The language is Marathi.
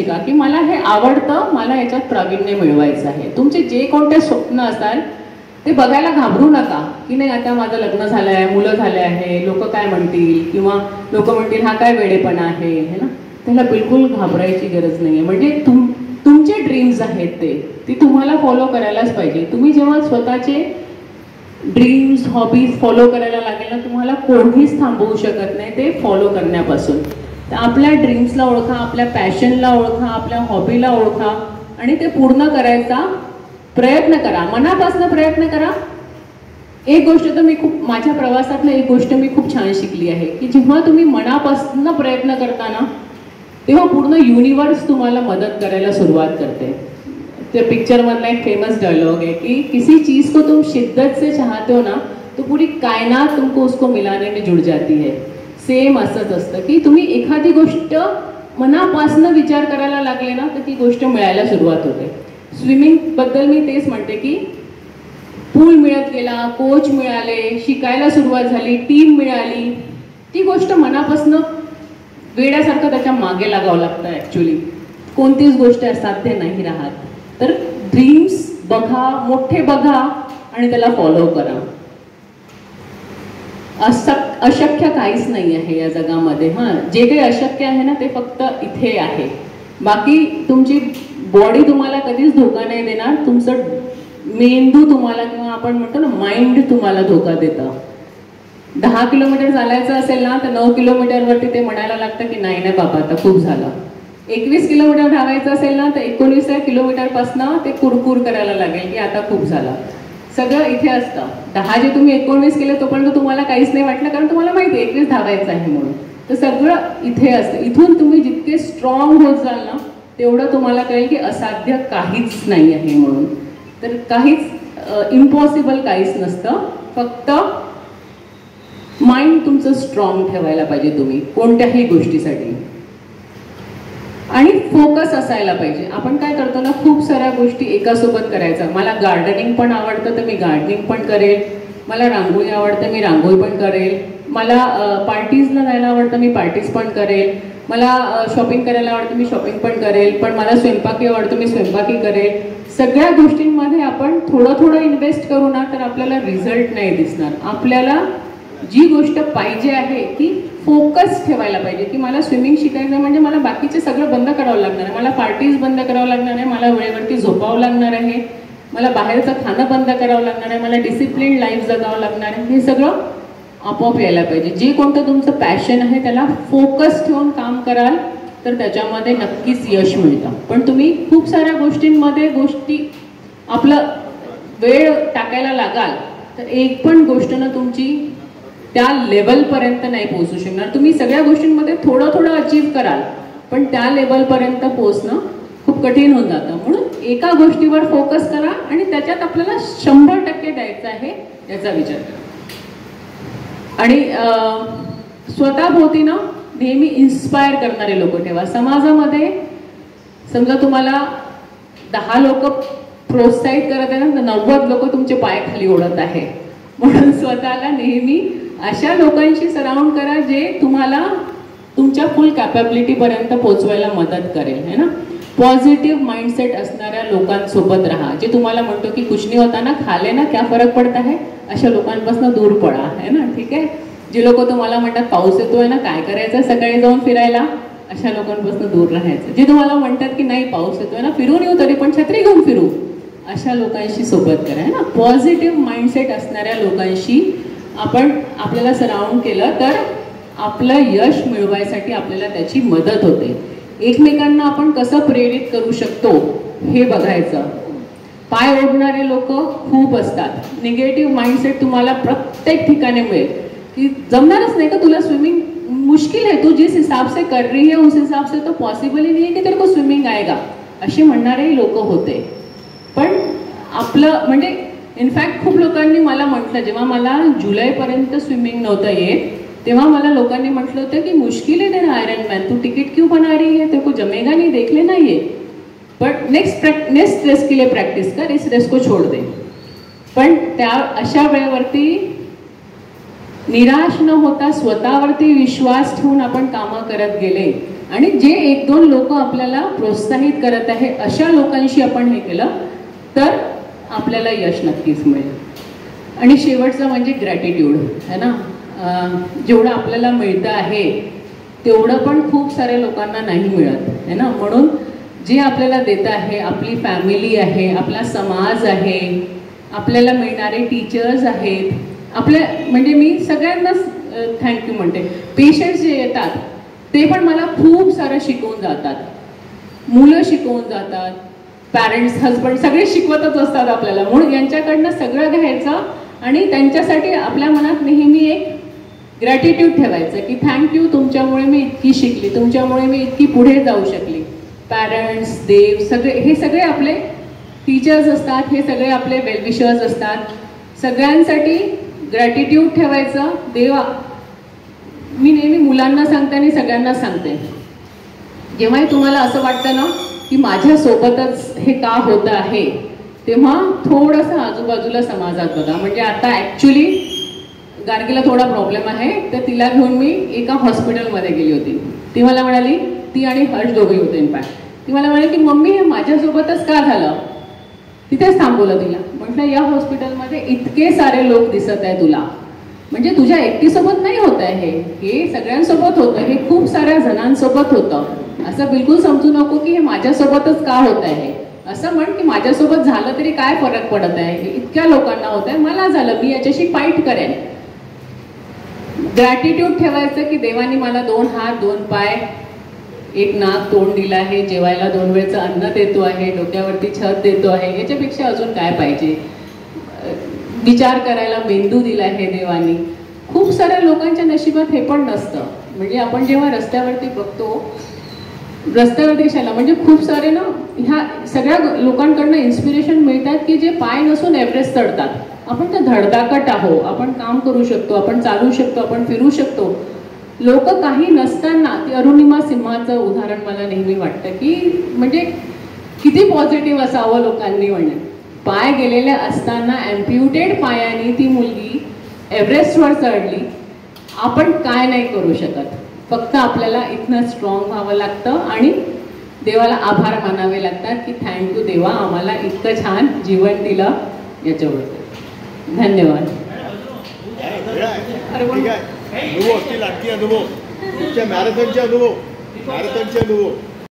शिका की मला हे आवडतं, मला याच्यात प्रावीण्य मिळवायचं आहे. तुमचे जे कोणते स्वप्न असाल ते बघायला घाबरू नका की नाही आता माझं लग्न झालं आहे, मुलं झाले आहे, लोक काय म्हणतील, किंवा लोक म्हणतील हा काय वेडेपणा आहे, है ना. त्याला बिलकुल घाबरायची गरज नाही आहे. म्हणजे तुमचे ड्रीम्स आहेत ते तुम्हाला फॉलो करायलाच पाहिजे. तुम्ही जेव्हा स्वतःचे ड्रीम्स हॉबीज फॉलो करायला लागेल ना, तुम्हाला कोणीच थांबवू शकत नाही ते फॉलो करण्यापासून. तर आपल्या ड्रीम्सला ओळखा, आपल्या पॅशनला ओळखा, आपल्या हॉबीला ओळखा आणि ते पूर्ण करायचा प्रयत्न करा, मनापासून प्रयत्न करा. एक गोष्ट तर मी खूप माझ्या प्रवासातलं एक गोष्ट मी खूप छान शिकली आहे की जेव्हा तुम्ही मनापासून प्रयत्न करता ना तेव्हा पूर्ण युनिवर्स तुम्हाला मदत करायला सुरुवात करते. ते पिक्चर मधला एक फेमस डायलॉग आहे कि किसी चीज को तुम शिद्दत से चाहते हो ना तो पूरी कायनात तुमको उसको मिलाने में जुड़ जाती है. सेम असंच असतं की तुम्ही एखादी गोष्ट मनापासून विचार करायला लागले ना तर ती गोष्ट मिळायला सुरुवात होते. स्विमिंग बद्दल मी तेच म्हणते की पूल मिळत गेला, कोच मिळाले, शिकायला सुरुवात झाली, टीम मिळाली, ती गोष्ट मनापासून वेड्यासारखं त्याच्या मागे लागावं लागतं. ॲक्च्युली कोणतीच गोष्ट असाध्य नाही राहत. तर ड्रीम्स बघा, मोठे बघा आणि त्याला फॉलो करा. अशक्य काहीच नाही आहे या जगामध्ये. हां, जे काही अशक्य आहे ना ते फक्त इथे आहे. बाकी तुमची बॉडी तुम्हाला कधीच धोका नाही देणार, तुमचं मेंदू तुम्हाला किंवा आपण म्हणतो ना माइंड तुम्हाला धोका देतं. 10 किलोमीटर चालायचं असेल ना तर 9 किलोमीटरवरती ते म्हणायला लागतं की नाही नाही बाबा आता खूप झालं. 21 किलोमीटर धावायचं असेल ना तर 19व्या किलोमीटरपासून ते कुरकुर करायला लागेल की आता खूप झालं. सगळं इथे असतं. 10 जे तुम्ही 19 केले तोपर्यंत तुम्हाला काहीच नाही वाटलं कारण तुम्हाला माहिती आहे 21 धावायचं आहे म्हणून. तर सगळं इथे असतं. इथून तुम्ही जितके स्ट्रॉंग होत जाल ना तेवढं तुम्हाला कळेल की असाध्य काहीच नाही आहे म्हणून. तर काहीच इम्पॉसिबल काहीच नसतं. फक्त माइंड तुमचं स्ट्रॉंग ठेवायला पाहिजे तुम्ही कोणत्याही गोष्टीसाठी आणि फोकस असायला पाहिजे. आपण काय करतो ना खूप साऱ्या गोष्टी एकासोबत करायचा. मला गार्डनिंग पण आवडतं तर मी गार्डनिंग पण करेल, मला रांगोळी आवडतं मी रांगोळी पण करेल, मला पार्टीजला जायला आवडतं मी पार्टीज पण करेल, मला शॉपिंग करायला आवडतं मी शॉपिंग पण करेल, पण मला स्वयंपाकी आवडतं मी स्वयंपाकी करेल. सगळ्या गोष्टींमध्ये आपण थोडं थोडं इन्व्हेस्ट करू ना तर आपल्याला रिझल्ट नाही दिसणार. आपल्याला जी गोष्ट पाहिजे आहे ती फोकस ठेवायला पाहिजे की मला स्विमिंग शिकायचं म्हणजे मला बाकीचे सगळं बंद करावं लागणार आहे, मला पार्टीज बंद करावं लागणार आहे, मला वेळेवरती झोपावं लागणार आहे, मला बाहेरचं खाणं बंद करावं लागणार आहे, मला डिसिप्लिन लाईफ जगावं लागणार आहे. हे सगळं आपोआप यायला पाहिजे. जे कोणतं तुमचं पॅशन आहे त्याला फोकस ठेवून काम कराल तर त्याच्यामध्ये नक्कीच यश मिळतं. पण तुम्ही खूप साऱ्या गोष्टी आपलं वेळ टाकायला लागाल तर एक पण गोष्ट ना तुमची त्या लेवलपर्यंत नाही पोहोचू शकणार. तुम्ही सगळ्या गोष्टींमध्ये थोडं थोडं अचीव कराल पण त्या लेवलपर्यंत पोहोचणं खूप कठीण होऊन जातं. म्हणून एका गोष्टीवर फोकस करा आणि त्याच्यात आपल्याला 100% द्यायचं आहे याचा विचार करा. आणि स्वतःभोवती ना नेहमी इन्स्पायर करणारे लोक ठेवा. समाजामध्ये समजा तुम्हाला 10 लोक प्रोत्साहित करत आहे ना तर 90 लोक तुमचे पाय खाली ओढत आहे. म्हणून स्वतःला नेहमी अशा लोकांशी सराउंड करा जे तुम्हाला तुमच्या फुल कॅपॅबिलिटीपर्यंत पोहोचवायला मदत करेल, है ना. पॉझिटिव्ह माइंडसेट असणाऱ्या लोकांसोबत राहा. जे तुम्हाला म्हणतो की कुछ नहीं होता ना, खाले ना क्या फरक पडता है, अशा लोकांपासून दूर पडा, है ना. ठीक आहे. जे लोक तुम्हाला म्हणतात पाऊस येतोय ना काय करायचं सकाळी जाऊन फिरायला, अशा लोकांपासून दूर राहायचं. जे तुम्हाला म्हणतात की नाही पाऊस येतोय ना फिरून येऊ तरी पण छत्री घेऊन फिरू, अशा लोकांशी सोबत करा, है ना. पॉझिटिव्ह माइंडसेट असणाऱ्या लोकांशी आपण आपल्याला सराउंड केलं तर आपलं यश मिळवायसाठी आपल्याला त्याची मदत होते. एकमेकांना आपण कसं प्रेरित करू शकतो हे बघायचं. पाय ओढणारे लोक खूप असतात. निगेटिव्ह माइंडसेट तुम्हाला प्रत्येक ठिकाणी मिळेल की जमणारच नाही का तुला स्विमिंग, मुश्किल है, तू जिस हिसाब से कर रही है उस हिसाब से तो पॉसिबल ही नहीं है कि तेरे को स्विमिंग आएगा, असे म्हणणारे लोक होते. पण आपलं म्हणजे इनफॅक्ट खूप लोकांनी मला म्हटलं जेव्हा मला जुलैपर्यंत स्विमिंग नव्हतं येत तेव्हा मला लोकांनी म्हटलं होतं की मुश्किल है तेरा आयरन मैन, तू टिकट क्यों बना रही है, तेरे को जमेगा नहीं, देख लेना ये, बट नेक्स्ट रेस के लिए प्रैक्टिस कर, इस रेस को छोड़ दे. पण त्या अशा वेळेवरती निराश न होता स्वतःवरती विश्वास ठेवून आपण कामं करत गेले आणि जे 1-2 लोक आपल्याला प्रोत्साहित करत आहे अशा लोकांशी आपण हे केलं तर आपल्याला यश नक्कीच मिळेल. आणि शेवटचं म्हणजे ग्रॅटिट्यूड है ना. जेवढं आपल्याला मिळतं आहे तेवढं पण खूप साऱ्या लोकांना नाही मिळत है ना. म्हणून जे आपल्याला देतं आहे, आपली फॅमिली आहे, आपला समाज आहे, आपल्याला मिळणारे टीचर्स आहेत, आपल्या म्हणजे मी सगळ्यांनाच थँक्यू म्हणते. पेशंट्स जे येतात ते पण मला खूप सारं शिकवून जातात, मुलं शिकवून जातात, पॅरेंट्स, हजबंड सगळे शिकवतच असतात आपल्याला. म्हणून यांच्याकडनं सगळं घ्यायचं आणि त्यांच्यासाठी आपल्या मनात नेहमी एक ग्रॅटिट्यूड ठेवायचं की थँक्यू, तुमच्यामुळे मी इतकी शिकली, तुमच्यामुळे मी इतकी पुढे जाऊ शकली. पॅरेंट्स, देव, सगळे हे सगळे आपले टीचर्स असतात, हे सगळे आपले वेलविशर्स असतात. सगळ्यांसाठी ग्रॅटिट्यूड ठेवायचं. देवा, मी नेहमी मुलांना सांगते आणि सगळ्यांना सांगते, जेव्हाही तुम्हाला असं वाटतं ना की माझ्यासोबतच हे का होतं आहे, तेव्हा थोडंसं आजूबाजूला समाजात बघा. म्हणजे आता ॲक्च्युली गार्गीला थोडा प्रॉब्लेम आहे, तर तिला घेऊन मी एका हॉस्पिटलमध्ये गेली होती. ती मला म्हणाली, ती आणि हर्ष दोघे होते इनफॅक्ट, ती मला म्हणाली की मम्मी हे माझ्यासोबतच का झालं. तिथेच थांबवलं तिला. म्हटलं या हॉस्पिटलमध्ये इतके सारे लोक दिसत आहे तुला, म्हणजे तुझ्या एकटीसोबत नाही होत आहे हे सगळ्यांसोबत होतं, हे खूप साऱ्या जणांसोबत होतं. असं बिलकुल समजू नको की हे माझ्यासोबतच का होत आहे. असं म्हण की माझ्यासोबत झालं तरी काय फरक पडत आहे, इतक्या लोकांना होत आहे, मला झालं, मी याच्याशी फाईट करेन. ग्रॅटिट्यूड ठेवायचं की देवानी मला 2 हात 2 पाय 1 नाक तोंड दिलं आहे, जेवायला 2 वेळचं अन्न देतो आहे, डोक्यावरती छत देतो आहे, याच्यापेक्षा अजून काय पाहिजे. विचार करायला मेंदू दिला आहे देवानी. खूप साऱ्या लोकांच्या नशिबात हे पण नसतं. म्हणजे आपण जेव्हा रस्त्यावरती बघतो, रस्त्यावरती कशाला म्हणजे खूप सारे ना ह्या सगळ्या लोकांकडनं इन्स्पिरेशन मिळतात की जे पाय नसून एव्हरेस्ट चढतात. आपण तर धडधाकट आहो, आपण काम करू शकतो, आपण चालू शकतो, आपण फिरू शकतो. लोक काही नसताना, ती अरुणिमा सिंहाचं उदाहरण मला नेहमी वाटतं की म्हणजे किती पॉझिटिव्ह असावं लोकांनी. म्हणजे पाय गेलेले असताना ॲम्प्युटेड पायाने ती मुलगी एव्हरेस्टवर चढली. आपण काय नाही करू शकत, फक्त आपल्याला इथनं स्ट्रॉंग व्हावं लागतं आणि देवाला आभार मानावे लागतात की थँक्यू देवा, आम्हाला इतकं छान जीवन दिलं याच्याबद्दल. धन्यवाद. अनुभव असतील, आणखी अनुभव, तुमच्या मॅरेथॉनचे अनुभव.